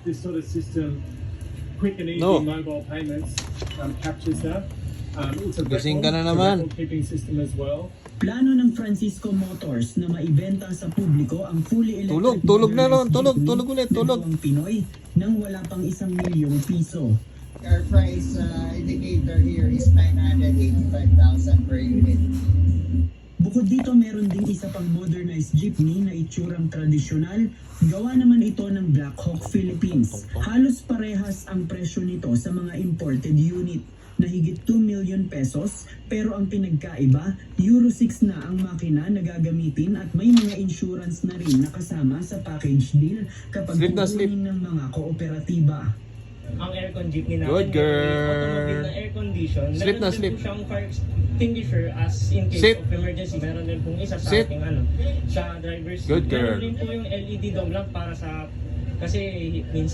this sort of system, quick and easy mobile payments, captures that. It's a Gising ka na record, naman. record keeping system as well. Plano ng Francisco Motors na maibenta sa publiko ang fully electric Tulog na motorized nun, jeepney ulit, na tulog. gawang Pinoy nang wala pang 1 milyong piso. Our price indicator here is 985,000 per unit. Bukod dito, meron ding isa pang modernized jeepney na itsurang tradisyonal. Gawa naman ito ng Black Hawk Philippines. Halos parehas ang presyo nito sa mga imported unit na higit 2 million pesos, pero ang pinagkaiba, Euro 6 na ang makina na gagamitin at may mga insurance na rin nakasama sa package deal kapag kukunin ng mga kooperatiba. Ang aircon jeepney natin, Good girl. automobile na air condition. Sleep na, Meron din sleep. po siyang fire extinguisher as in case Sit. of emergency. Meron din pong isa sa Sit. ating sa driver's seat. Good girl. Meron din po yung LED dome lamp para sa, kasi minsan